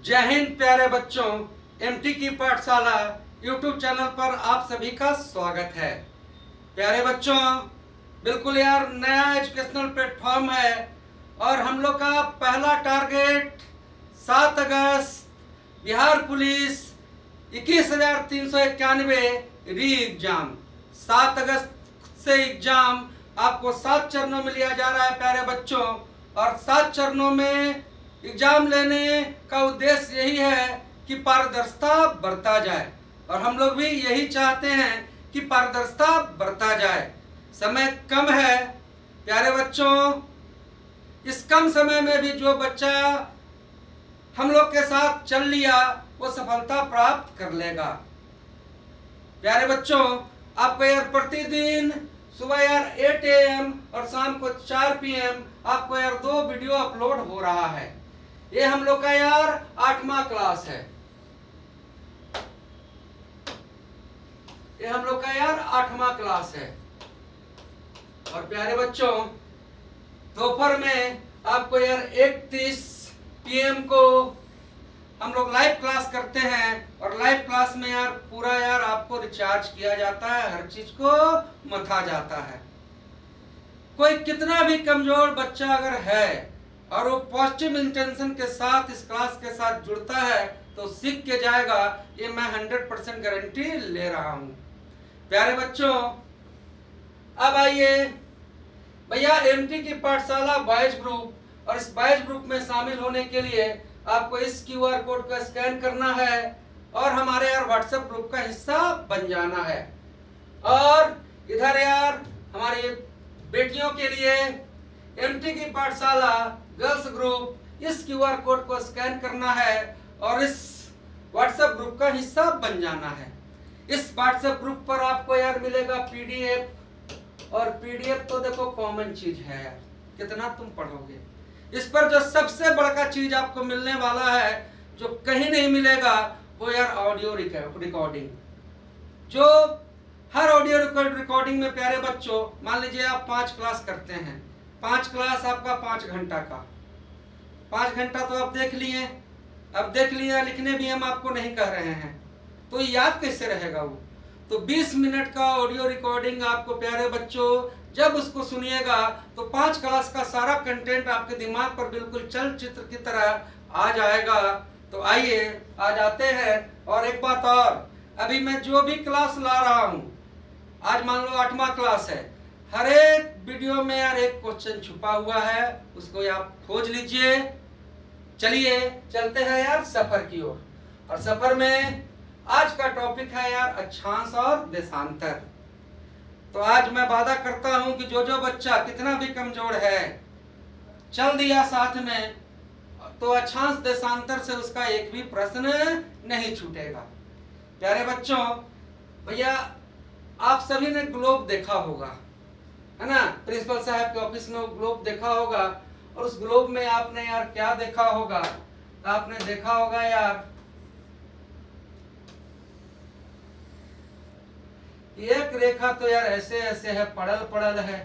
जय हिंद प्यारे बच्चों, एमटी की पाठशाला यूट्यूब चैनल पर आप सभी का स्वागत है। प्यारे बच्चों, बिल्कुल यार नया एजुकेशनल प्लेटफॉर्म है और हम लोग का पहला टारगेट 7 अगस्त बिहार पुलिस 21,391 री एग्जाम। 7 अगस्त से एग्जाम आपको 7 चरणों में लिया जा रहा है प्यारे बच्चों, और 7 चरणों में एग्जाम लेने का उद्देश्य यही है कि पारदर्शिता बरता जाए, और हम लोग भी यही चाहते हैं कि पारदर्शिता बरता जाए। समय कम है प्यारे बच्चों, इस कम समय में भी जो बच्चा हम लोग के साथ चल लिया वो सफलता प्राप्त कर लेगा। प्यारे बच्चों, आपको यार प्रतिदिन सुबह यार 8 AM और शाम को 4 PM आपको यार 2 वीडियो अपलोड हो रहा है। ये हम लोग का यार 8वां क्लास है। ये हम लोग का यार 8वां क्लास है। और प्यारे बच्चों, दोपहर में आपको यार 1:30 PM को हम लोग लाइव क्लास करते हैं, और लाइव क्लास में यार पूरा यार आपको रिचार्ज किया जाता है, हर चीज को मथा जाता है। कोई कितना भी कमजोर बच्चा अगर है और वो पॉजिटिव इंटेंशन के साथ इस क्लास के साथ जुड़ता है तो सीख के जाएगा, ये मैं 100% गारंटी ले रहा हूं। प्यारे बच्चों, अब आइए भैया, एमटी की पाठशाला बॉयज ग्रुप, और इस बॉयज ग्रुप में शामिल होने के लिए आपको इस QR कोड का स्कैन करना है और हमारे यार व्हाट्सएप ग्रुप का हिस्सा बन जाना है। और इधर यार हमारी बेटियों के लिए एमटी की पाठशाला गर्ल्स ग्रुप, इस QR कोड को स्कैन करना है और इस व्हाट्सएप ग्रुप का हिस्सा बन जाना है। इस व्हाट्सएप ग्रुप पर आपको यार मिलेगा PDF, और PDF तो देखो कॉमन चीज है यार, कितना तुम पढ़ोगे। इस पर जो सबसे बड़ा चीज आपको मिलने वाला है, जो कहीं नहीं मिलेगा, वो यार ऑडियो रिकॉर्डिंग। जो हर ऑडियो रिकॉर्डिंग में प्यारे बच्चों, मान लीजिए आप 5 क्लास करते हैं, 5 क्लास आपका 5 घंटा का, 5 घंटा तो आप देख लिए। अब देख लिया, लिखने भी हम आपको नहीं कह रहे हैं, तो याद कैसे रहेगा वो। तो 20 मिनट का ऑडियो रिकॉर्डिंग आपको प्यारे बच्चों, जब उसको सुनिएगा तो 5 क्लास का सारा कंटेंट आपके दिमाग पर बिल्कुल चलचित्र की तरह आ जाएगा। तो आइए आ जाते हैं। और एक बात और, अभी मैं जो भी क्लास ला रहा हूँ, आज मान लो 8वां क्लास है, हर एक वीडियो में यार एक क्वेश्चन छुपा हुआ है, उसको आप खोज लीजिए। चलिए चलते हैं यार सफर की ओर। और सफर में आज का टॉपिक है यार अक्षांश और देशांतर। तो आज मैं वादा करता हूं कि जो बच्चा कितना भी कमजोर है, चल दिया साथ में, तो अक्षांश देशांतर से उसका एक भी प्रश्न नहीं छूटेगा। प्यारे बच्चों, भैया आप सभी ने ग्लोब देखा होगा, है ना। प्रिंसिपल साहब के ऑफिस में ग्लोब देखा होगा, और उस ग्लोब में आपने यार क्या देखा होगा, तो आपने देखा होगा यार एक रेखा तो यार ऐसे ऐसे है, पड़ल पड़ल है,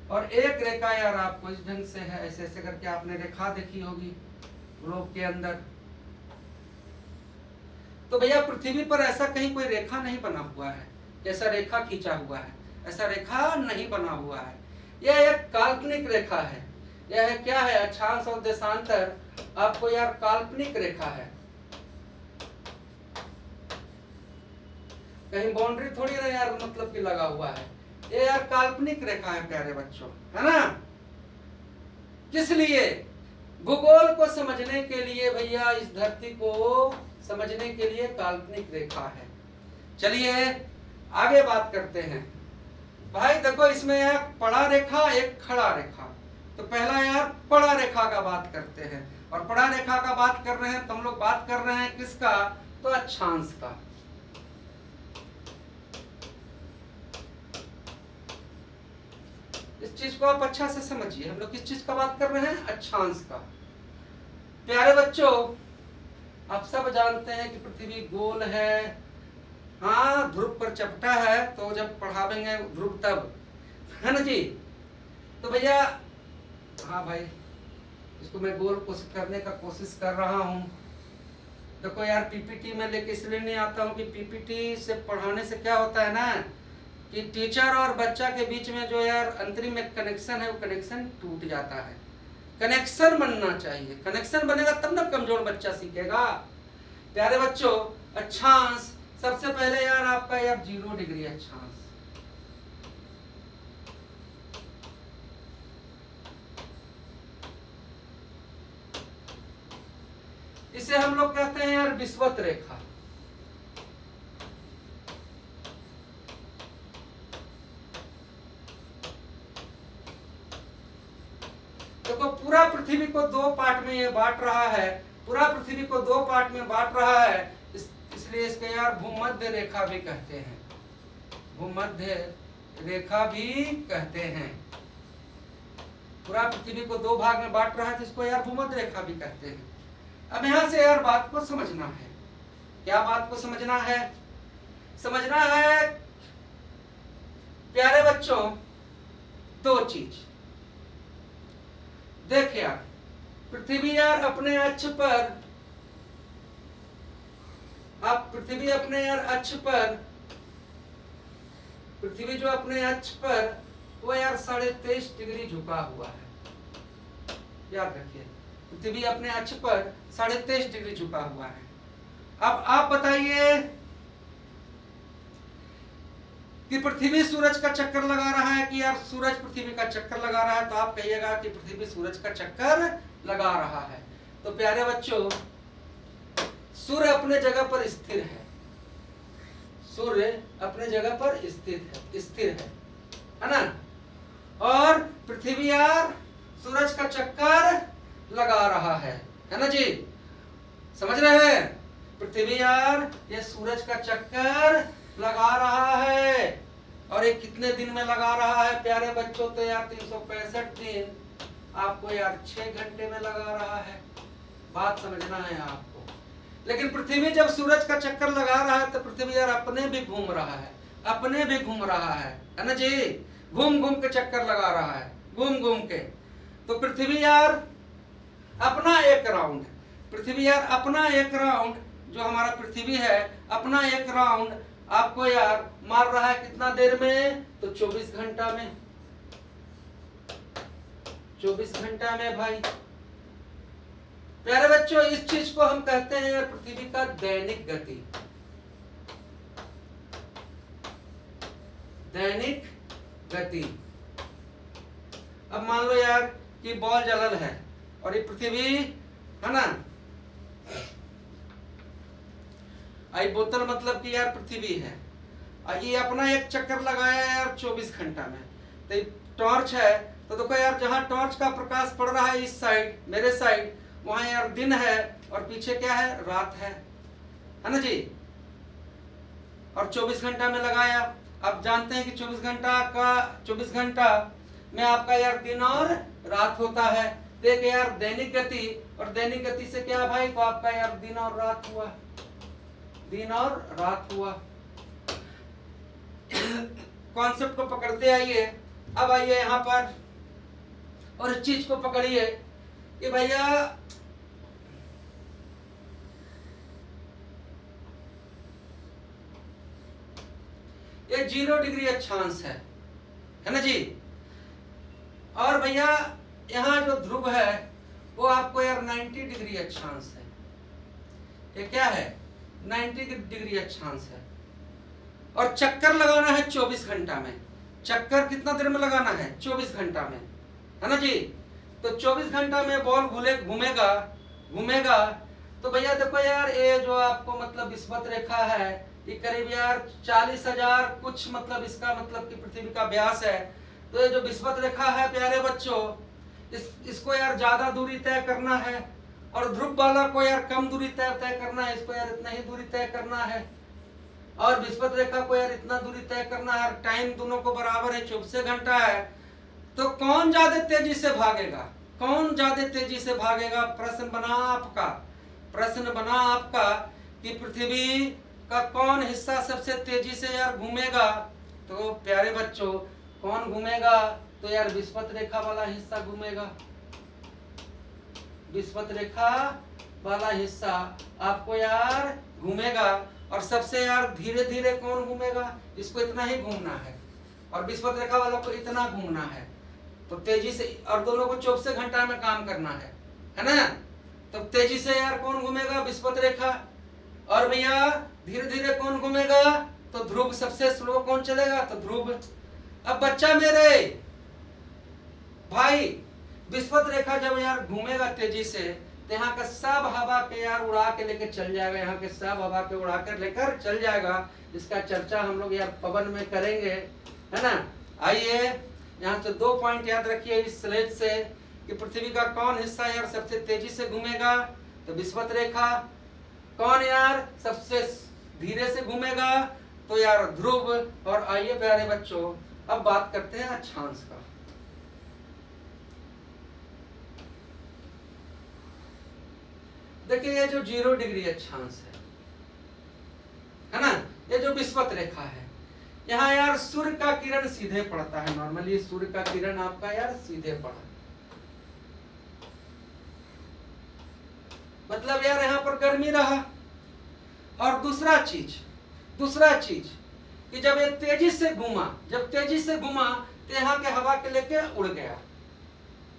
और एक रेखा यार आपको इस ढंग से है, ऐसे ऐसे करके आपने रेखा देखी होगी ग्लोब के अंदर। तो भैया पृथ्वी पर ऐसा कहीं कोई रेखा नहीं बना हुआ है, जैसा रेखा खींचा हुआ है, ऐसा रेखा नहीं बना हुआ है। यह एक काल्पनिक रेखा है। यह है क्या है, अक्षांश और देशांतर आपको यार काल्पनिक रेखा है, कहीं बाउंड्री थोड़ी ना यार मतलब कि लगा हुआ है, ये यार काल्पनिक रेखा है प्यारे बच्चों, है ना। किस लिए? भूगोल को समझने के लिए भैया, इस धरती को समझने के लिए काल्पनिक रेखा है। चलिए आगे बात करते हैं। भाई देखो, इसमें एक पड़ा रेखा, एक खड़ा रेखा। तो पहला यार पड़ा रेखा का बात करते हैं, और पड़ा रेखा का बात कर रहे हैं तो हम लोग बात कर रहे हैं किसका, तो अक्षांश का। इस चीज को आप अच्छा से समझिए, हम लोग किस चीज का बात कर रहे हैं, अक्षांश का। प्यारे बच्चों, आप सब जानते हैं कि पृथ्वी गोल है, हाँ ध्रुव पर चपटा है, तो जब पढ़ावेंगे ध्रुव तब है ना जी। तो भैया हाँ भाई, इसको मैं गोल करने का कोशिश कर रहा हूँ। देखो यार, पीपीटी में लेके इसलिए नहीं आता हूँ कि पीपीटी से पढ़ाने से क्या होता है ना कि टीचर और बच्चा के बीच में जो यार अंतरिम एक कनेक्शन है, वो कनेक्शन टूट जाता है। कनेक्शन बनना चाहिए, कनेक्शन बनेगा तब ना कमजोर बच्चा सीखेगा। प्यारे बच्चों, अक्षांश सबसे पहले यार आपका यार 0 डिग्री अक्षांश। इसे हम लोग कहते हैं यार विषुवत रेखा। देखो पूरा पृथ्वी को 2 पार्ट में ये बांट रहा है, पूरा पृथ्वी को 2 पार्ट में बांट रहा है, इसलिए इसके यार भूमध्य रेखा भी कहते हैं, भूमध्य रेखा भी कहते हैं। पूरा पृथ्वी को 2 भाग में बांट रहा है तो इसको यार भूमध्य रेखा भी कहते हैं। अब यहां से यार बात को समझना है। क्या बात को समझना है? समझना है प्यारे बच्चों 2 चीज। देख यार, पृथ्वी यार अपने अक्ष पर, अब पृथ्वी अपने यार अक्ष पर, पृथ्वी जो अपने अक्ष पर वो यार 23.5 डिग्री झुका हुआ है। याद रखिए, पृथ्वी अपने अक्ष पर 23.5 डिग्री झुका हुआ है। अब आप बताइए कि पृथ्वी सूरज का चक्कर लगा रहा है कि यार सूरज पृथ्वी का चक्कर लगा रहा है, तो आप कहिएगा कि पृथ्वी सूरज का चक्कर लगा रहा है। तो प्यारे बच्चों, सूर्य अपने जगह पर स्थिर है, सूर्य अपने जगह पर स्थिर है ना। और पृथ्वी यार सूरज का चक्कर लगा रहा है ना जी। समझ रहे हैं? पृथ्वी यार ये सूरज का चक्कर लगा रहा है। और ये कितने दिन में लगा रहा है प्यारे बच्चों? तो यार 365 दिन आपको यार 6 घंटे में लगा रहा है। बात समझना है आपको। लेकिन पृथ्वी जब सूरज का चक्कर लगा रहा है तो पृथ्वी यार अपने भी घूम रहा है, अपने भी घूम रहा है ना जी। घूम घूम के चक्कर लगा रहा है, घूम घूम के। तो पृथ्वी यार अपना एक राउंड, पृथ्वी यार अपना एक राउंड, जो हमारा पृथ्वी है अपना एक राउंड आपको यार मार रहा है कितना देर में? तो 24 घंटा में, 24 घंटा में भाई। प्यारे बच्चों, इस चीज को हम कहते हैं यार पृथ्वी का दैनिक गति, दैनिक गति। अब मान लो यार कि बॉल जलल है और ये पृथ्वी है ना, आई बोतल मतलब कि यार पृथ्वी है, ये अपना एक चक्कर लगाया यार 24 घंटा में। तो टॉर्च है, तो देखो यार जहां टॉर्च का प्रकाश पड़ रहा है इस साइड, मेरे साइड, वहां यार दिन है और पीछे क्या है? रात है ना जी। और 24 घंटा में लगाया। आप जानते हैं कि 24 घंटा में आपका यार दिन और रात होता है। देख यार दैनिक गति, और दैनिक गति से क्या भाई? तो आपका यार दिन और रात हुआ, दिन और रात हुआ। कॉन्सेप्ट को पकड़ते आइए। अब आइए यहां पर और इस चीज को पकड़िए कि भैया ये 0 डिग्री अक्षांश है ना जी। और भैया यहाँ जो ध्रुव है वो आपको यार 90 डिग्री अक्षांश है। ये क्या है? 90 डिग्री अक्षांश है। और चक्कर लगाना है 24 घंटा में। चक्कर कितना देर में लगाना है? 24 घंटा में, है ना जी। तो 24 घंटा में बॉल घूमेगा। तो भैया देखो यार, ये जो आपको मतलब विषुवत रेखा है, ये करीब यार 40,000 कुछ, मतलब इसका मतलब कि पृथ्वी का व्यास है। तो ये जो विषुवत रेखा है प्यारे बच्चों, इसको यार ज्यादा दूरी तय करना है, और ध्रुव वाला को यार कम दूरी तय करना है, इसको यार इतना ही दूरी तय करना है, और विषुवत रेखा को यार इतना दूरी तय करना है। टाइम दोनों को बराबर है, 24 घंटा है। तो कौन ज्यादा तेजी से भागेगा? कौन ज्यादा तेजी से भागेगा? प्रश्न बना आपका कि पृथ्वी का कौन हिस्सा सबसे तेजी से यार घूमेगा। तो प्यारे बच्चों, कौन घूमेगा? तो यार विस्पत रेखा वाला हिस्सा घूमेगा। विस्पत रेखा वाला हिस्सा आपको यार घूमेगा। और सबसे यार धीरे धीरे कौन घूमेगा? इसको इतना ही घूमना है और विस्पत रेखा वालों को इतना घूमना है। तो तेजी से, और दोनों को 24 घंटा में काम करना है ना? तो तेजी से यार कौन घूमेगा? विस्पत रेखा। और भैया धीरे धीरे कौन घूमेगा? तो ध्रुव। सबसे स्लो कौन चलेगा? तो ध्रुव। अब बच्चा मेरे भाई, विस्पत रेखा जब यार घूमेगा तेजी से, तो यहाँ का सब हवा के यार उड़ा के लेकर चल जाएगा। यहाँ के सब हवा के उड़ा कर लेकर चल जाएगा। इसका चर्चा हम लोग यार पवन में करेंगे, है ना? आइए यहाँ से 2 पॉइंट याद रखिए इस स्लेज से कि पृथ्वी का कौन हिस्सा यार सबसे तेजी से घूमेगा? तो विस्पत रेखा। कौन यार सबसे धीरे से घूमेगा? तो यार ध्रुव। और आइए प्यारे बच्चों, अब बात करते हैं अक्षांश का। देखिए ये जो 0 डिग्री अक्षांश है ना? ये जो विस्पत रेखा है, यहाँ यार सूर्य का किरण सीधे पड़ता है। नॉर्मली सूर्य का किरण आपका यार सीधे पड़ा, मतलब यार यहाँ पर गर्मी रहा। और दूसरा चीज कि जब ये तेजी से घूमा, तो यहाँ के हवा के लेके उड़ गया।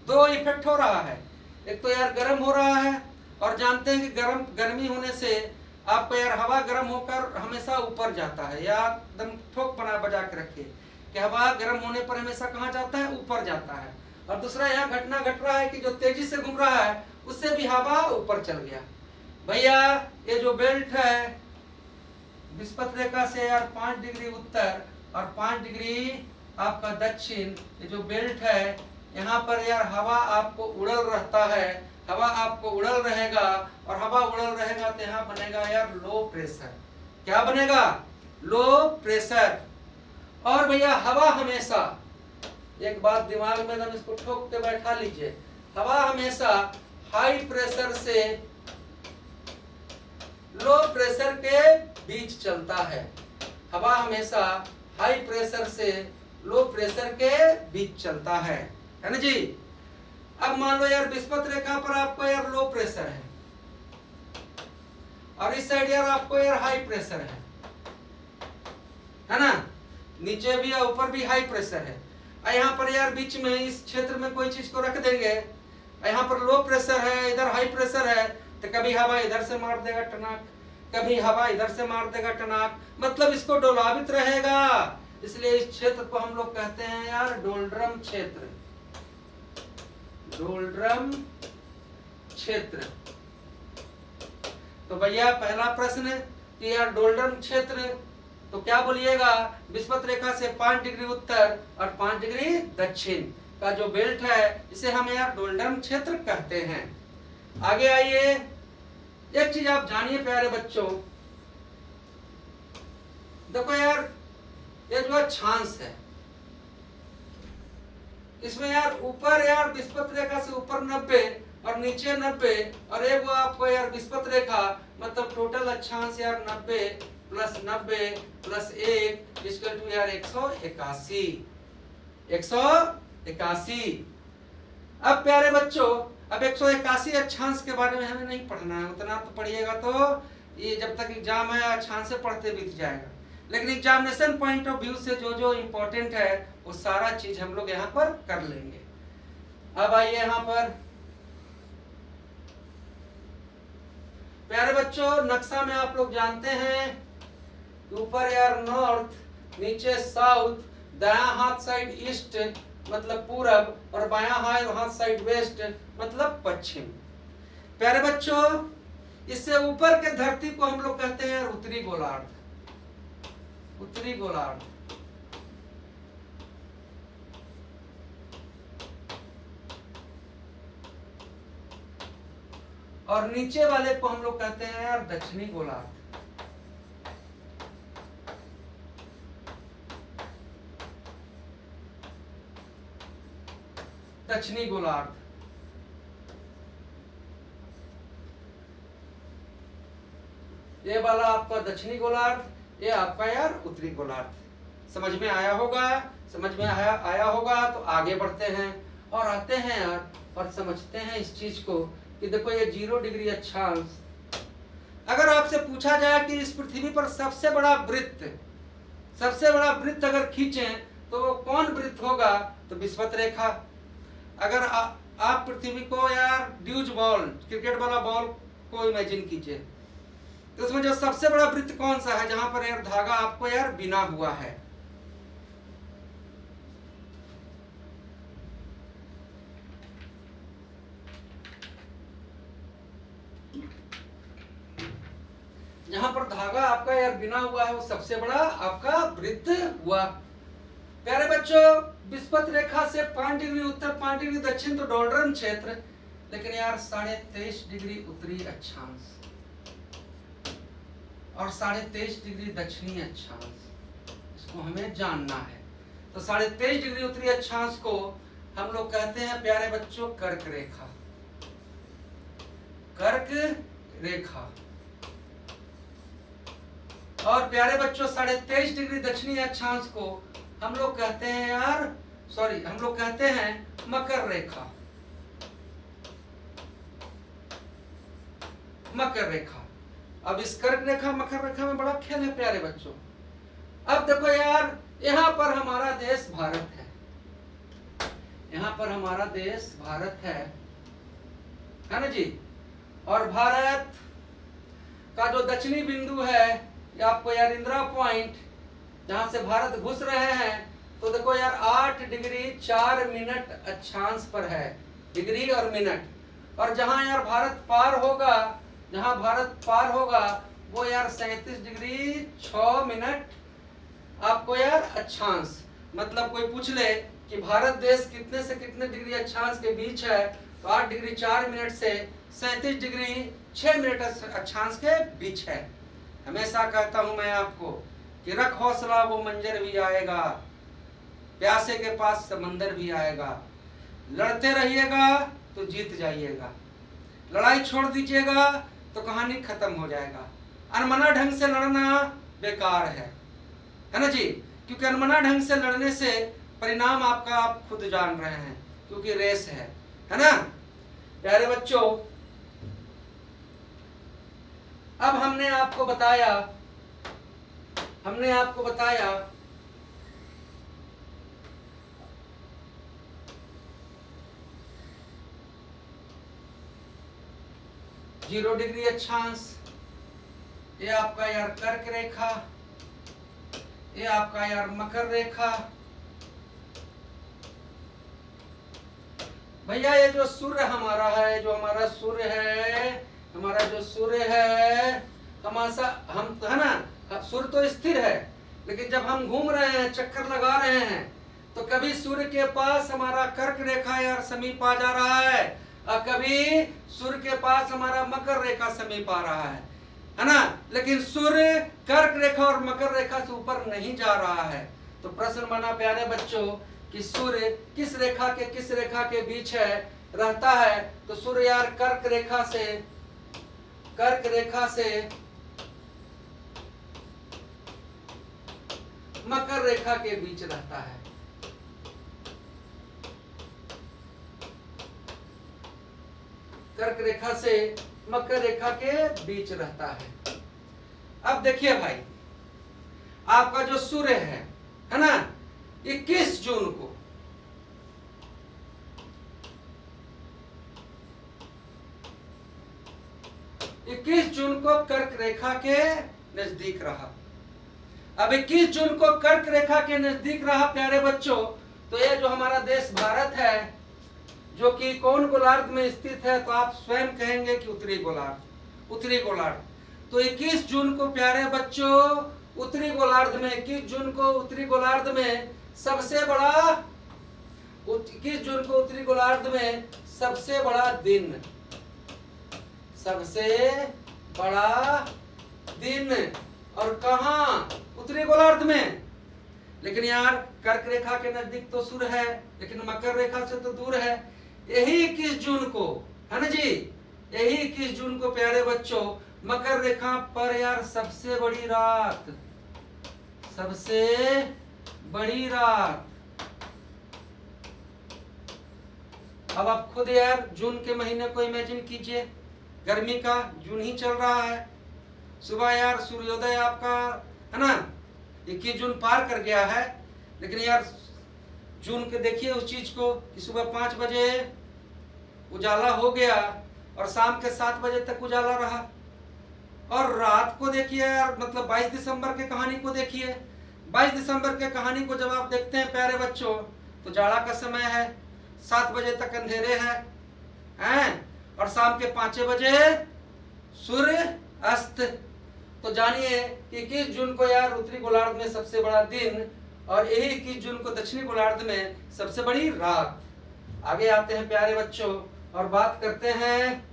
2 इफेक्ट हो रहा है। एक तो यार गर्म हो रहा है, और जानते हैं कि गर्मी होने से आपको यार हवा गर्म होकर हमेशा ऊपर जाता है। या एकदम ठोक बजा के रखिए कि हवा गर्म होने पर हमेशा कहाँ जाता है? ऊपर जाता है। और दूसरा यहाँ घटना घट रहा है कि जो तेजी से घूम रहा है उससे भी हवा ऊपर चल गया। भैया ये जो बेल्ट है विस्पत रेखा से यार 5 डिग्री उत्तर और 5 डिग्री आपका दक्षिण, ये जो बेल्ट है यहाँ पर यार हवा आपको उड़ल रहता है। हवा आपको उड़ल रहेगा, और हवा उड़ल रहेगा तो यहाँ बनेगा यार लो प्रेशर। क्या बनेगा? Low pressure. और भैया हवा हमेशा, एक बात दिमाग में एकदम इसको ठोक के बैठा लीजिए, हवा हमेशा हाई प्रेशर से लो प्रेशर के बीच चलता है। हवा हमेशा हाई प्रेशर से लो प्रेशर के बीच चलता है ना जी? अब मान लो यार विस्पत रेखा पर आपको यार लो प्रेशर है, और इस साइड यार आपको यार हाई प्रेशर है ना? नीचे भी और ऊपर भी हाई प्रेशर है। यहाँ पर यार बीच में इस क्षेत्र में कोई चीज को रख देंगे, यहाँ पर लो प्रेशर है, इधर हाई प्रेशर है, तो कभी हवा इधर से मार देगा टनाक, कभी हवा इधर से मार देगा टनाक, मतलब इसको डोलावित रहेगा। इसलिए इस क्षेत्र को हम लोग कहते हैं यार डोलड्रम क्षेत्र। डोलड्रम क्षेत्र। तो भैया पहला प्रश्न कि यार डोलड्रम क्षेत्र, तो क्या बोलिएगा? विस्पत रेखा से 5 डिग्री उत्तर और 5 डिग्री दक्षिण का जो बेल्ट है, इसे हम यार डोलड्रम क्षेत्र कहते हैं। आगे आइए, एक चीज आप जानिए प्यारे बच्चों, देखो यार ये जो अक्षांश है, इसमें यार ऊपर यार विस्पत रेखा से ऊपर 90 और नीचे 90, और एक वो आपको यार विस्पत रेखा, मतलब टोटल अक्षांश यार 90 प्लस 90 प्लस 1 इक्वल टू यार 181। 181। अब प्यारे बच्चों, अब 181 अक्षांश के बारे में हमें नहीं पढ़ना है, उतना तो पढ़िएगा तो ये जब तक एग्जाम है अक्षांश से पढ़ते बीत जाएगा। लेकिन एग्जामिनेशन पॉइंट ऑफ व्यू से जो जो इम्पोर्टेंट है वो सारा चीज हम लोग यहाँ पर कर लेंगे। अब आइए यहाँ पर प्यारे बच्चों, नक्शा में आप लोग जानते हैं ऊपर यार नॉर्थ, नीचे साउथ, दायां हाथ साइड ईस्ट मतलब पूरब, और बायां हाथ साइड वेस्ट मतलब पश्चिम। प्यारे बच्चों, इससे ऊपर के धरती को हम लोग कहते हैं उत्तरी गोलार्ध। उत्तरी गोलार्ध। और नीचे वाले को हम लोग कहते हैं यार दक्षिणी गोलार्ध। दक्षिणी गोलार्ध। ये वाला आपका दक्षिणी गोलार्ध, ये आपका यार उत्तरी गोलार्ध। समझ में आया होगा? समझ में आया होगा तो आगे बढ़ते हैं और आते हैं यार और समझते हैं इस चीज को कि देखो ये 0 डिग्री अक्षांश, अगर आपसे पूछा जाए कि इस पृथ्वी पर सबसे बड़ा वृत्त अगर खींचें तो वो कौन वृत्त होगा? तो विषुवत रेखा। अगर आप पृथ्वी को यार ड्यूज बॉल, क्रिकेट वाला बॉल को इमेजिन कीजिए, तो उसमें जो सबसे बड़ा वृत्त कौन सा है जहां पर यार धागा आपको यार बिना हुआ है? जहां पर धागा आपका यार बिना हुआ है वो सबसे बड़ा आपका वृत्त हुआ। प्यारे बच्चों, विषुवत रेखा से 5 डिग्री उत्तर 5 डिग्री दक्षिण तो डोल्ड्रम क्षेत्र, लेकिन यार 23.5 डिग्री उत्तरी अक्षांश और 23.5 डिग्री दक्षिणी अक्षांश, इसको हमें जानना है। तो 23.5 डिग्री उत्तरी अक्षांश को हम लोग कहते हैं प्यारे बच्चों कर्क रेखा। कर्क रेखा। और प्यारे बच्चों 23.5 डिग्री दक्षिणी अक्षांश को हम लोग कहते हैं हम लोग कहते हैं मकर रेखा। मकर रेखा। अब इस कर्क रेखा मकर रेखा में बड़ा खेल है प्यारे बच्चों। अब देखो यार, यहां पर हमारा देश भारत है, यहां पर हमारा देश भारत है ना जी। और भारत का जो दक्षिणी बिंदु है, ये आपको यार इंदिरा पॉइंट, जहां से भारत घुस रहे हैं, तो देखो यार 8 डिग्री 4 मिनट अक्षांश पर है, डिग्री और मिनट। और जहां यार भारत पार होगा वो यार 37 डिग्री 6 मिनट आपको यार अक्षांश। मतलब कोई पूछ ले कि भारत देश कितने से कितने डिग्री अक्षांश के बीच है, तो 8 डिग्री 4 मिनट से 37 डिग्री 6 मिनट अक्षांश के बीच है। हमेशा कहता हूं मैं आपको कि रख हौसला, वो मंजर भी आएगा, प्यासे के पास समंदर भी आएगा। लड़ते रहिएगा तो जीत जाइएगा, लड़ाई छोड़ दीजिएगा तो कहानी खत्म हो जाएगा। अनमना ढंग से लड़ना बेकार है ना जी, क्योंकि अनमना ढंग से लड़ने से परिणाम आपका आप खुद जान रहे हैं, क्योंकि रेस है ना प्यारे बच्चों। अब हमने आपको बताया 0 डिग्री अक्षांश, ये आपका यार कर्क रेखा, ये आपका यार मकर रेखा। भैया ये जो सूर्य हमारा है, हमारा जो सूर्य है हमारा, हम है ना, सूर्य तो स्थिर है, लेकिन जब हम घूम रहे हैं, चक्कर लगा रहे हैं, तो कभी सूर्य के पास हमारा कर्क रेखा यार समीप आ जा रहा है, और कभी सूर्य के पास हमारा मकर रेखा समीप आ रहा है ना। लेकिन सूर्य कर्क रेखा और मकर रेखा से ऊपर नहीं जा रहा है। तो प्रश्न बना प्यारे बच्चों कि सूर्य किस रेखा के बीच रहता है? तो सूर्य यार कर्क रेखा से मकर रेखा के बीच रहता है। कर्क रेखा से मकर रेखा के बीच रहता है। अब देखिए भाई, आपका जो सूर्य है ना, 21 जून को कर्क रेखा के नजदीक रहा। अब 21 जून को कर्क रेखा के नजदीक रहा प्यारे बच्चों, तो ये जो हमारा देश भारत है, जो कि कौन गोलार्ध में स्थित है? तो आप स्वयं कहेंगे कि उत्तरी गोलार्ध। तो 21 जून को प्यारे बच्चों उत्तरी गोलार्ध में, 21 जून को उत्तरी गोलार्ध में सबसे बड़ा दिन, और कहाँ? उत्तरी गोलार्ध में। लेकिन यार कर्क रेखा के नजदीक तो सूर्य है, लेकिन मकर रेखा से तो दूर है। यही 21 जून को है ना जी, यही 21 जून को प्यारे बच्चों मकर रेखा पर यार सबसे बड़ी रात। अब आप खुद यार जून के महीने को इमेजिन कीजिए, गर्मी का जून ही चल रहा है। सुबह यार सूर्योदय आपका है ना 21 जून पार कर गया है, लेकिन यार जून के देखिए उस चीज को कि सुबह 5 बजे उजाला हो गया और शाम के 7 बजे तक उजाला रहा। और रात को देखिए यार, मतलब 22 दिसंबर के कहानी को देखिए। 22 दिसंबर के कहानी को जब आप देखते हैं प्यारे बच्चों, तो जाड़ा का समय है, 7 बजे तक अंधेरे हैं और शाम के 5 बजे सूर्य अस्त। तो जानिए कि 21 जून को यार उत्तरी गोलार्ध में सबसे बड़ा दिन और यही 21 जून को दक्षिणी गोलार्ध में सबसे बड़ी रात। आगे आते हैं प्यारे बच्चों और बात करते हैं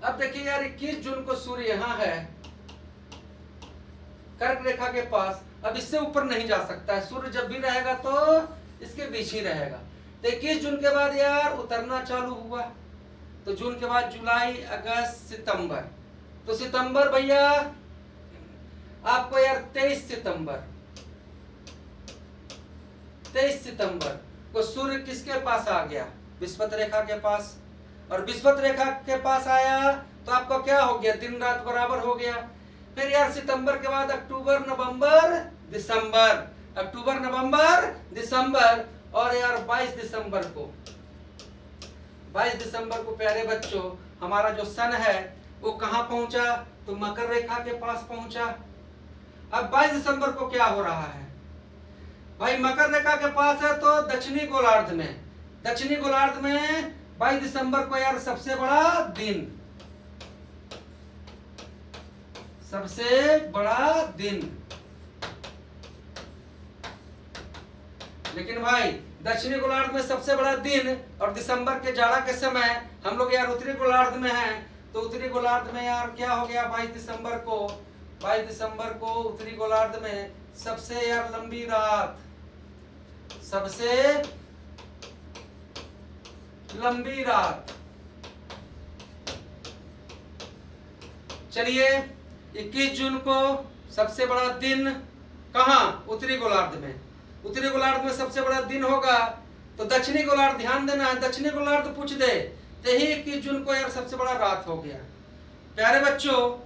अब देखिए यार 21 जून को सूर्य यहाँ है कर्क रेखा के पास, अब इससे ऊपर नहीं जा सकता है। सूर्य जब भी रहेगा तो इसके बीच ही रहेगा। तो 21 जून के बाद यार उतरना चालू हुआ, तो जून के बाद जुलाई, अगस्त, सितंबर। तो सितंबर भैया आपको यार 23 सितंबर को सूर्य किसके पास आ गया? विषुवत रेखा के पास। और विषुवत रेखा के पास आया तो आपका क्या हो गया? दिन रात बराबर हो गया। फिर यार सितंबर के बाद अक्टूबर, नवंबर, दिसंबर, अक्टूबर, नवंबर, दिसंबर। और यार 22 दिसंबर को प्यारे बच्चों हमारा जो सन है वो कहां पहुंचा? तो मकर रेखा के पास पहुंचा। अब 22 दिसंबर को क्या हो रहा है भाई? मकर रेखा के पास है तो दक्षिणी गोलार्ध में 22 दिसंबर को यार सबसे बड़ा दिन। लेकिन भाई दक्षिणी गोलार्ध में सबसे बड़ा दिन और दिसंबर के जाड़ा के समय हम लोग यार उत्तरी गोलार्ध में हैं, तो उत्तरी गोलार्ध में यार क्या हो गया? 22 दिसंबर को उत्तरी गोलार्ध में सबसे यार लंबी रात, चलिए 21 जून को सबसे बड़ा दिन कहाँ? उत्तरी गोलार्ध में सबसे बड़ा दिन होगा। तो दक्षिणी गोलार्ध ध्यान देना है, दक्षिणी गोलार्ध पूछ दे तो ही 21 जून को यार सबसे बड़ा रात हो गया। प्यारे बच्चों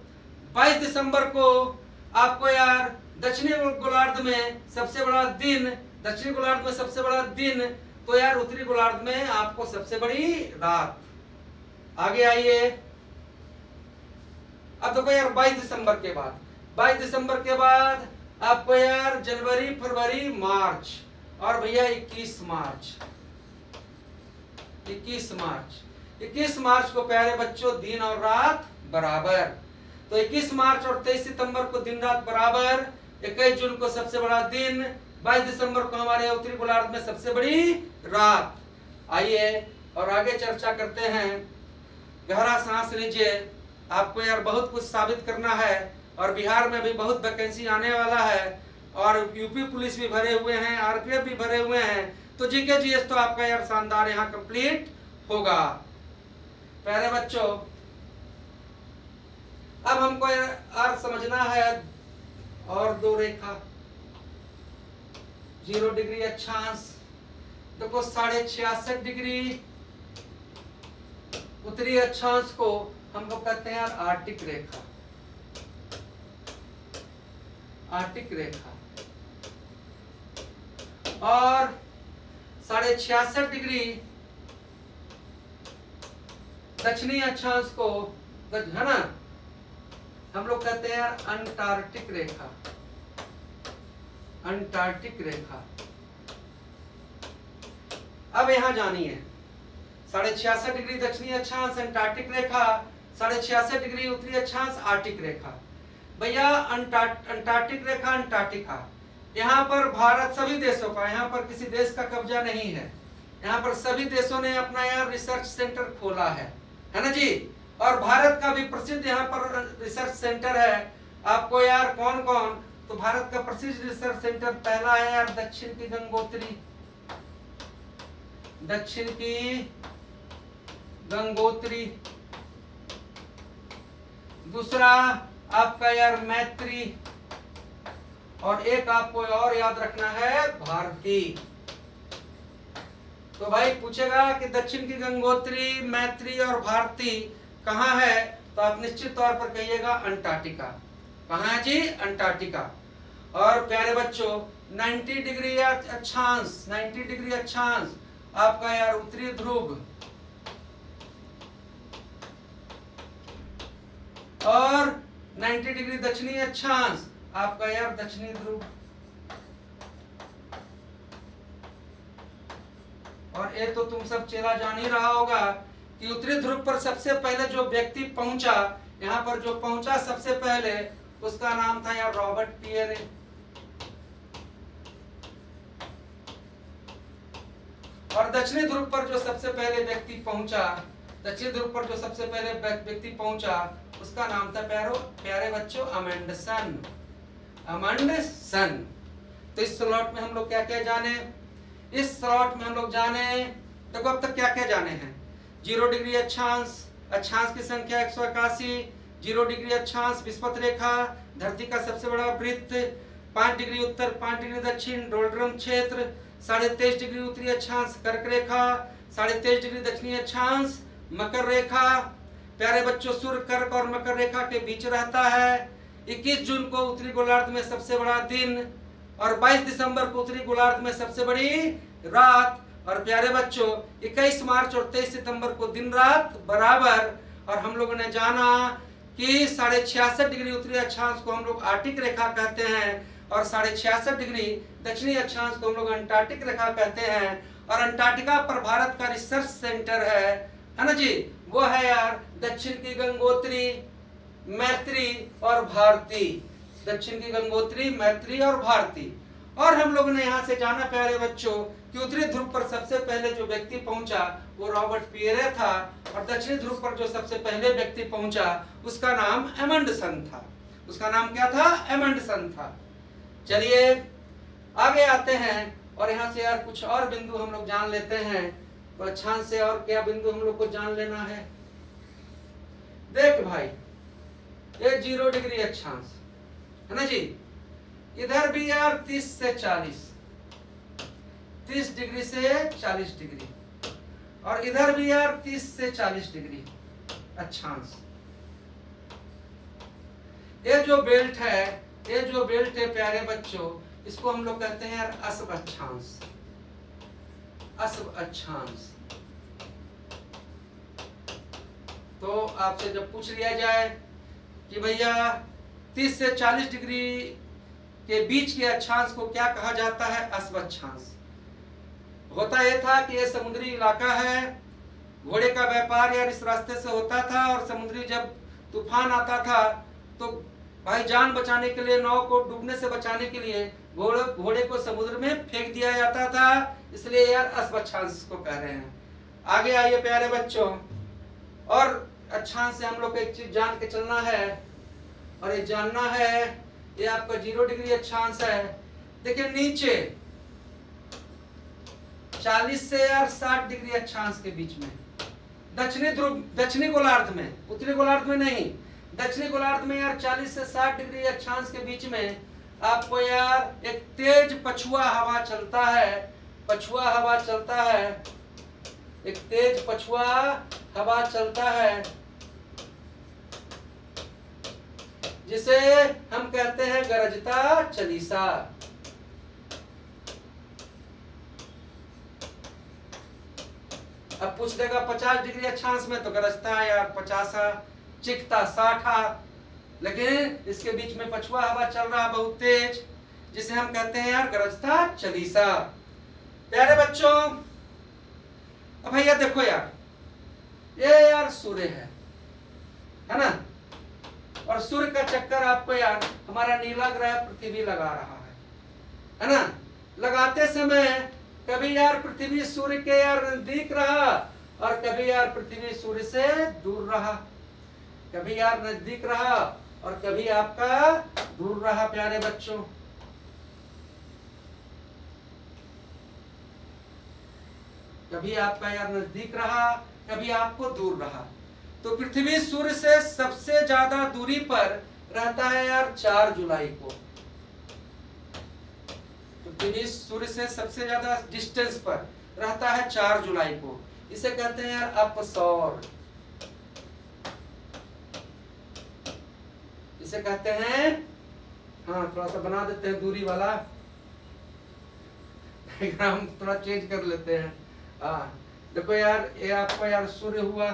22 दिसंबर को आपको यार दक्षिणी गोलार्ध में सबसे बड़ा दिन, तो यार उत्तरी गोलार्ध में आपको सबसे बड़ी रात। आगे आइए। अब देखो यार 22 दिसंबर के बाद आपको यार जनवरी, फरवरी, मार्च और भैया 21 मार्च को प्यारे बच्चों दिन और रात बराबर। तो 21 मार्च और 23 सितंबर को दिन रात बराबर। 21 जून को सबसे बड़ा दिन, 22 दिसंबर को हमारे उत्तरी गोलार्ध में सबसे बड़ी रात। आइए और आगे चर्चा करते हैं। गहरा सांस लीजिए, आपको यार बहुत कुछ साबित करना है और बिहार में भी बहुत वैकेंसी आने वाला है और यूपी पुलिस भी भरे हुए हैं, आरपीएफ भी भरे हुए हैं। तो जीके जीएस तो आपका यार शानदार यहाँ कंप्लीट होगा। प्यारे बच्चों अब हमको यार समझना है और दो रेखा 0 डिग्री अक्षांश, देखो 66.5 डिग्री उत्तरी अक्षांश को हम लोग कहते हैं यार आर्टिक रेखा और 66.5 डिग्री दक्षिणी अक्षांश को है ना हम लोग कहते हैं यार अंटार्कटिक रेखा। अब यहां जानिए 66.5 डिग्री दक्षिणी अक्षांश अंटार्कटिक रेखा, 66.5 डिग्री उत्तरी अक्षांश आर्टिक रेखा। भैया अंटार्कटिक रेखा, अंटार्कटिका, यहाँ पर भारत सभी देशों का, यहाँ पर किसी देश का कब्जा नहीं है। यहाँ पर सभी देशों ने अपना यार रिसर्च सेंटर खोला है ना जी। और भारत का भी प्रसिद्ध यहाँ पर रिसर्च सेंटर है। आपको यार कौन कौन, तो भारत का प्रसिद्ध रिसर्च सेंटर पहला है यार दक्षिण की गंगोत्री, दक्षिण की गंगोत्री। दूसरा आपका यार मैत्री, और एक आपको और याद रखना है भारती। तो भाई पूछेगा कि दक्षिण की गंगोत्री, मैत्री और भारती कहाँ है, तो आप निश्चित तौर पर कहिएगा अंटार्कटिका। कहाँ है जी? अंटार्कटिका। और प्यारे बच्चों 90 डिग्री अक्षांश, 90 डिग्री अक्षांश आपका यार उत्तरी ध्रुव, और 90 डिग्री दक्षिणी अक्षांश आपका यार दक्षिणी ध्रुव। और ये तो तुम सब चेला जान ही रहा होगा कि उत्तरी ध्रुव पर सबसे पहले जो व्यक्ति पहुंचा, यहाँ पर जो पहुंचा सबसे पहले, उसका नाम था यार रॉबर्ट पियरे। और दक्षिणी ध्रुव पर जो सबसे पहले व्यक्ति पहुंचा, दक्षिणी ध्रुव पर जो सबसे पहले व्यक्ति पहुंचा, उसका नाम था प्यारे बच्चों अमेंडसन, अमेंडसन। तो इस स्लॉट में हम लोग क्या क्या जाने, इस स्लॉट में हम लोग जाने, देखो अब तक क्या क्या जाने हैं। 0 डिग्री अक्षांश, अक्षांश की संख्या 181, 0 डिग्री अक्षांश विस्पत रेखा, धरती का सबसे बड़ा वृत्त, 5 डिग्री उत्तर 5 डिग्री दक्षिण डोल्ड्रम क्षेत्र, 23.5 डिग्री उत्तरी अक्षांश कर्क रेखा, 23.5 डिग्री दक्षिणी अक्षांश मकर रेखा। प्यारे बच्चों सूर्य कर्क और मकर रेखा के बीच रहता है। 21 जून को उत्तरी गोलार्ध में सबसे बड़ा दिन, और 22 दिसंबर को उत्तरी गोलार्ध में सबसे बड़ी रात। और प्यारे बच्चों 21 मार्च और 23 सितंबर को दिन रात बराबर। और हम लोगों ने जाना कि 66.5 डिग्री उत्तरी अक्षांश को हम लोग आर्टिक रेखा कहते हैं, और 66.5 डिग्री दक्षिणी अक्षांश को हम लोग अंटार्कटिक रेखा कहते हैं। और अंटार्कटिका पर भारत का रिसर्च सेंटर है ना जी, वो है यार दक्षिण की गंगोत्री, मैत्री और भारती। दक्षिण की गंगोत्री, मैत्री और भारती। और हम लोगों ने यहाँ से जाना प्यारे बच्चों कि उत्तरी ध्रुव पर सबसे पहले जो व्यक्ति पहुंचा वो रॉबर्ट पियरे था, और दक्षिणी ध्रुव पर जो सबसे पहले व्यक्ति पहुंचा उसका नाम अमेंडसन था। उसका नाम क्या था? अमेंडसन था। चलिए आगे आते हैं, और यहाँ से यार कुछ और बिंदु हम लोग जान लेते हैं। तो अक्षांश से और क्या बिंदु हम लोग को जान लेना है। देख भाई ये 0 डिग्री अक्षांश है ना जी, इधर भी यार 30 से 40, 30 डिग्री से 40 डिग्री, और इधर भी यार 30 से 40 डिग्री अक्षांश। ये जो बेल्ट है, ये जो बेल्ट है प्यारे बच्चों, इसको हम लोग कहते हैं यार असव अक्षांश, असव अक्षांश। तो आपसे जब पूछ लिया जाए कि भैया 30 से 40 डिग्री के बीच के अक्षांश को क्या कहा जाता है? असव अक्षांश। होता यह था कि यह समुद्री इलाका है, घोड़े का व्यापार यार इस रास्ते से होता था, और समुद्री जब तूफान आता था तो भाई जान बचाने के लिए, नाव को डूबने से बचाने के लिए घोड़े को समुद्र में फेंक दिया जाता था, इसलिए यार असव अक्षांश को कह रहे हैं। आगे आइए प्यारे बच्चों, और अक्षांश से हम लोग को एक चीज जान के चलना है, और ये जानना है, ये आपका 0 डिग्री अक्षांश है। देखिए नीचे 40 से यार 60 डिग्री अक्षांश के बीच में दक्षिणी ध्रुव, दक्षिणी गोलार्ध में, उत्तरी गोलार्ध में नहीं, दक्षिणी गोलार्ध में यार 40 से 60 डिग्री अक्षांश के बीच में आपको यार एक तेज पछुआ हवा चलता है, पछुआ हवा चलता है, एक तेज पछुआ हवा चलता है, जिसे हम कहते हैं गरजता चलीसा। अब पूछ देगा 50 डिग्री अक्षांश में, तो गरजता यार 50, चिखता 60, लेकिन इसके बीच में पछुआ हवा चल रहा बहुत तेज, जिसे हम कहते हैं यार गरजता चलीसा। प्यारे बच्चों अब भैया देखो यार, ये यार सूर्य है ना, और सूर्य का चक्कर आपको यार हमारा नीला ग्रह पृथ्वी लगा रहा है ना। लगाते समय कभी यार पृथ्वी सूर्य के यार नजदीक रहा, और कभी यार पृथ्वी सूर्य से दूर रहा, कभी यार नजदीक रहा और कभी आपका दूर रहा प्यारे बच्चों। कभी आपका यार नजदीक रहा, कभी आपको दूर रहा। तो पृथ्वी सूर्य से सबसे ज्यादा दूरी पर रहता है यार 4 जुलाई को। पृथ्वी सूर्य से सबसे ज्यादा डिस्टेंस पर रहता है 4 जुलाई को। इसे कहते हैं यार अपसौर। इसे कहते हैं, हाँ थोड़ा सा बना देते हैं दूरी वाला डायग्राम, थोड़ा चेंज कर लेते हैं। हाँ देखो यार, ये आपका यार सूर्य हुआ,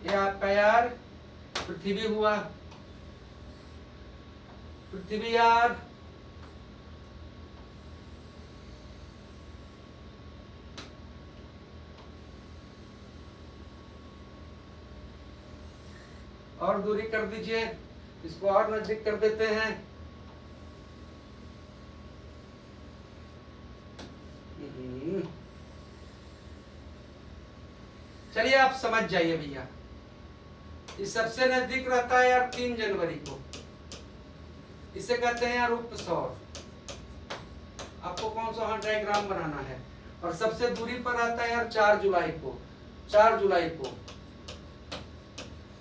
ये आपका यार पृथ्वी हुआ। पृथ्वी यार और दूरी कर दीजिए, इसको और नजदीक कर देते हैं। चलिए आप समझ जाइए भैया, इस सबसे नजदीक रहता है यार 3 जनवरी को। इसे कहते हैं यार उपसौर। आपको कौन सा डायग्राम बनाना है। और सबसे दूरी पर रहता है यार 4 जुलाई को। 4 जुलाई को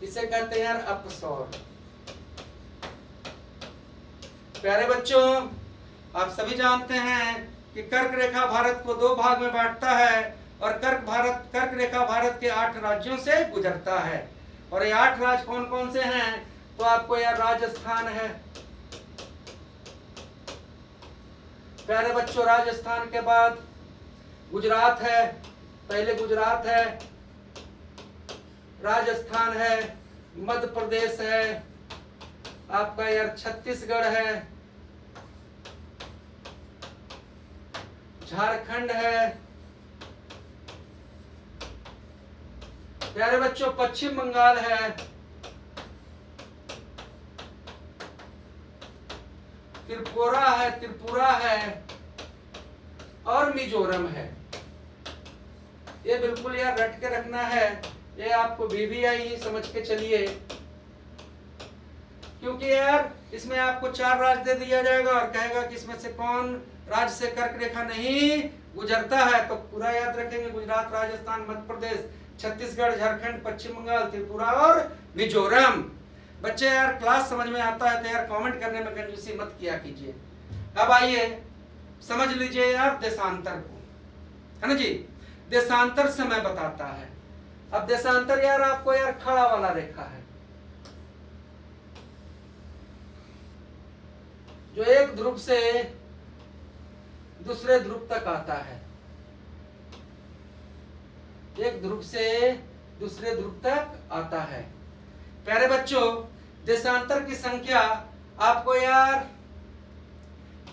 इसे कहते हैं यार अपसौर। प्यारे बच्चों, आप सभी जानते हैं कि कर्क रेखा भारत को 2 भाग में बांटता है और कर्क रेखा भारत के 8 राज्यों से गुजरता है। और ये 8 राज्य कौन कौन से हैं, तो आपको यार राजस्थान है प्यारे बच्चों, राजस्थान के बाद गुजरात है, पहले गुजरात है, राजस्थान है, मध्य प्रदेश है, आपका यार छत्तीसगढ़ है, झारखंड है, प्यारे बच्चों पश्चिम बंगाल है, त्रिपुरा है और मिजोरम है। ये बिल्कुल यार रट के रखना है, ये आपको VVI ही समझ के चलिए, क्योंकि यार इसमें आपको 4 राज्य दे दिया जाएगा और कहेगा कि इसमें से कौन राज्य से कर्क रेखा नहीं गुजरता है, तो पूरा याद रखेंगे, गुजरात, राजस्थान, मध्य प्रदेश, छत्तीसगढ़, झारखंड, पश्चिम बंगाल, त्रिपुरा और मिजोरम। बच्चे यार क्लास समझ में आता है तो यार कमेंट करने में कंजूसी मत किया कीजिए। अब आइए समझ लीजिए यार देशांतर को, है ना जी। देशांतर समय बताता है। अब देशांतर यार आपको यार खड़ा वाला रेखा है, जो एक ध्रुव से दूसरे ध्रुव तक आता है, एक ध्रुव से दूसरे ध्रुव तक आता है। प्यारे बच्चों, देशांतर की संख्या आपको यार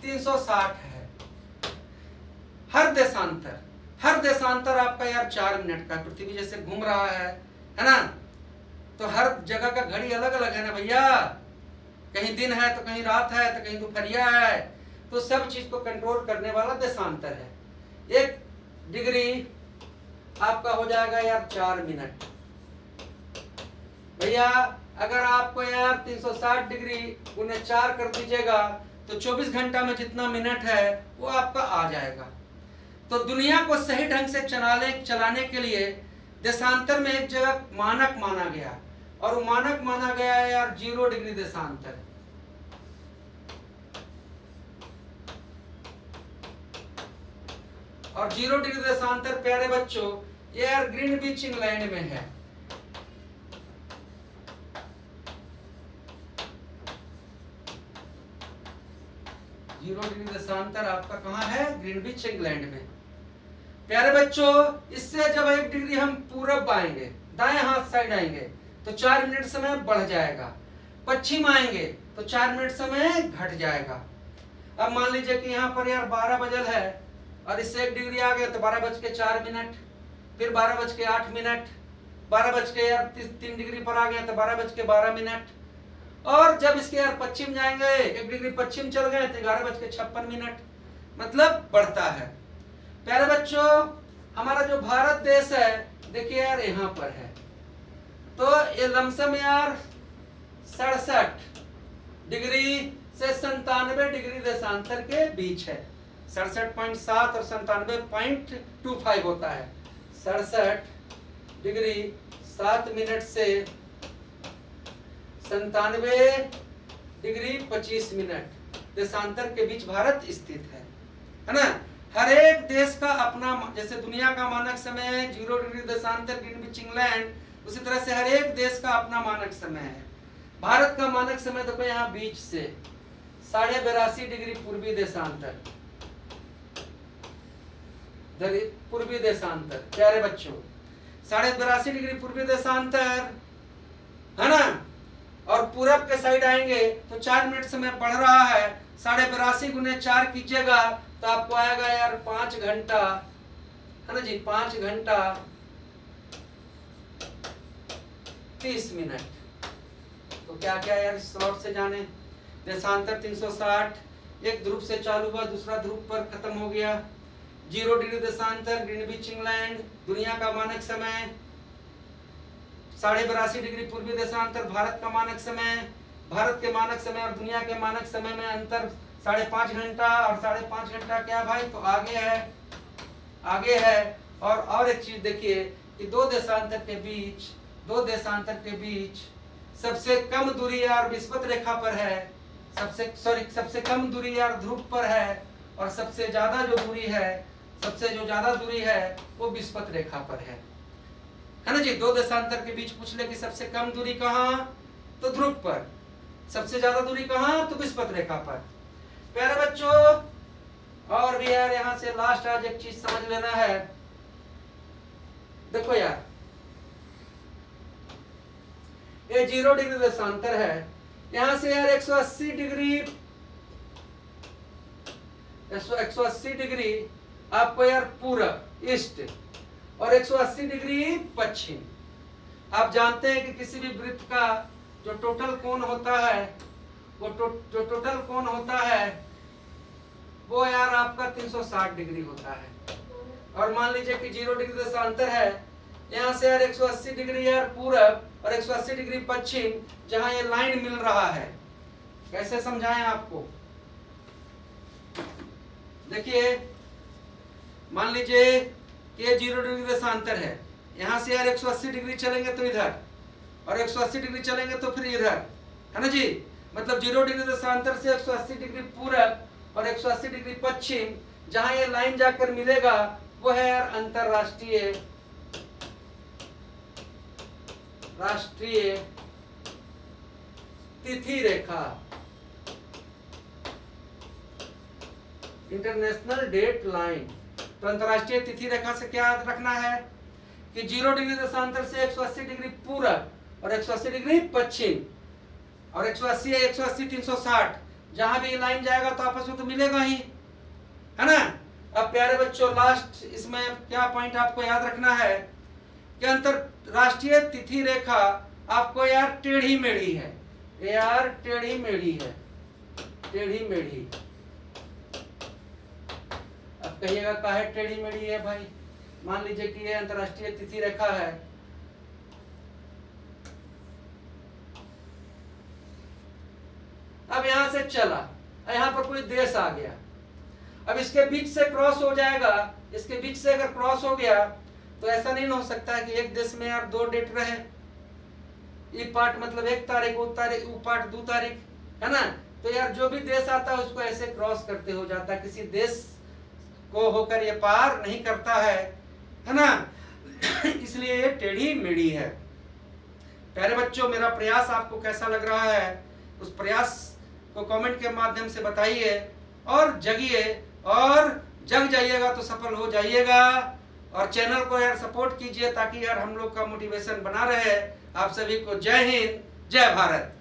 360 है। हर देशांतर आपका यार 4 मिनट का। पृथ्वी जैसे घूम रहा है ना, तो हर जगह का घड़ी अलग अलग है ना भैया। कहीं दिन है तो कहीं रात है तो कहीं दोपहरिया है, तो सब चीज को कंट्रोल करने वाला देशांतर है। 1 डिग्री आपका हो जाएगा यार 4 मिनट। भैया अगर आपको यार 360 डिग्री उन्हें 4 कर दीजिएगा तो 24 घंटा में जितना मिनट है वो आपका आ जाएगा। तो दुनिया को सही ढंग से चलाने के लिए देशांतर में एक जगह मानक माना गया, और वो मानक माना गया है यार 0 डिग्री देशांतर। और 0 डिग्री देशांतर प्यारे बच्चों ये यार ग्रीनविच इंग्लैंड में है। जीरो डिग्री देशांतर आपका कहाँ है, ग्रीनविच इंग्लैंड में। प्यारे बच्चों, इससे जब 1 डिग्री हम पूरब आएंगे, दाएं हाथ साइड आएंगे, तो 4 मिनट समय बढ़ जाएगा। पश्चिम आएंगे तो 4 मिनट समय घट जाएगा। अब मान लीजिए कि यहाँ पर यार 12 बजल है और इससे 1 डिग्री आ गए तो 12:04, फिर 12:08, 12:03 डिग्री पर आ गए तो 12:12, और जब इसके यार पश्चिम जाएंगे, 1 डिग्री पश्चिम चल गए तो 11:56, मतलब बढ़ता है। प्यारे बच्चों, हमारा जो भारत देश है देखिए यार यहाँ पर है, ये लमसम यार 67 डिग्री से 97 डिग्री देशांतर के बीच है। 67.7 और 97.25 होता है। 67 डिग्री 7 मिनट से 97 डिग्री 25 मिनट देशांतर के बीच भारत स्थित है ना। हर एक देश का अपना, जैसे दुनिया का मानक समय 0 डिग्री देशांतर ग्रीनविच इंग्लैंड, उसी तरह से हर एक देश का अपना मानक समय है। भारत का मानक समय देखो यहाँ बीच से 82.5 डिग्री पूर्वी देशांतर, पूर्वी देशांतर प्यारे बच्चों, 82.5 डिग्री पूर्वी देशांतर है ना। और पूरब के साइड आएंगे तो 4 मिनट समय बढ़ रहा है। 82.5 गुने 4 कीजिएगा तो आपको आएगा यार 5 घंटा, है ना जी, 5 घंटा 30 मिनट। तो क्या क्या यार इस स्लॉट से जाने। देशांतर 360, एक ध्रुव से चालू हुआ, दूसरा ध्रुव पर खत्म हो गया। 0 डिग्री देशांतर ग्रीनविच इंग्लैंड, दुनिया का मानक समय 82.5 डिग्री पूर्वी देशांतर भारत का मानक समय। भारत के मानक समय और दुनिया के मानक समय में अंतर 5.5 घंटा, और 5.5 घंटा क्या भाई, तो आगे है, आगे है। और एक चीज देखिए कि दो देशांतर के बीच सबसे कम दूरी यार विषुवत रेखा पर है, सबसे कम दूरी यार ध्रुव पर है, और सबसे ज्यादा जो दूरी है वो विषुवत रेखा पर है ना जी। दो देशांतर के बीच पूछ ले कि सबसे कम दूरी कहाँ, तो ध्रुव पर। सबसे ज्यादा दूरी कहाँ, तो विषुवत रेखा पर। प्यारे बच्चों, और भी यार यहाँ से लास्ट आज एक चीज समझ लेना है। देखो यार, ये 0 डिग्री देशांतर है, यहां से यार 180 डिग्री आपको यार पूरब ईस्ट, और 180 डिग्री पश्चिम। आप जानते हैं कि किसी भी वृत्त का जो टोटल कोण होता है, वो यार आपका 360 डिग्री होता है। और मान लीजिए कि 0 डिग्री देशांतर है, यहाँ से यार 180 डिग्री यार पूरब और 180 डिग्री पश्चिम, जहां ये लाइन मिल रहा है। कैसे समझाएं आपको, देखिए मान लीजिए कि ये 0 डिग्री देशांतर है, यहाँ से यार 180 डिग्री चलेंगे तो इधर, और 180 डिग्री चलेंगे तो फिर इधर, है ना जी। मतलब 0 डिग्री देशांतर से 180 डिग्री पूरब और 180 डिग्री पश्चिम, जहां ये लाइन जाकर मिलेगा वो है यार अंतरराष्ट्रीय तिथि रेखा, इंटरनेशनल डेट लाइन। तो अंतरराष्ट्रीय तिथि रेखा से क्या याद रखना है कि 0 डिग्री देशांतर से 180 डिग्री पूरब और 180 डिग्री पश्चिम, और 180 है 180 360, जहां भी लाइन जाएगा तो आपस में तो मिलेगा ही, है ना। अब प्यारे बच्चों, लास्ट इसमें क्या पॉइंट आपको याद रखना है कि अंतरराष्ट्रीय तिथि रेखा आपको यार टेढ़ी मेढ़ी है, यार टेढ़ी मेढ़ी। अब कहिएगा काहे टेढ़ी मेढ़ी है भाई। मान लीजिए कि ये अंतरराष्ट्रीय तिथि रेखा है, अब यहां से चला, यहां पर कोई देश आ गया, अब इसके बीच से क्रॉस हो जाएगा। इसके बीच से अगर क्रॉस हो गया तो ऐसा नहीं हो सकता कि एक देश में यार 2 डेट रहे, ई पार्ट मतलब 1 तारीख, वो तारीख, वो पार्ट 2 तारीख, है ना। तो यार जो भी देश आता है उसको ऐसे क्रॉस करते हो जाता है, किसी देश को होकर ये पार नहीं करता है ना। इसलिए ये टेढ़ी मेढ़ी है। प्यारे बच्चों, मेरा प्रयास आपको कैसा लग रहा है, उस प्रयास को कमेंट के माध्यम से बताइए, और जगिए, और जग जाइएगा तो सफल हो जाइएगा। और चैनल को यार सपोर्ट कीजिए ताकि यार हम लोग का मोटिवेशन बना रहे। आप सभी को जय हिंद, जय भारत।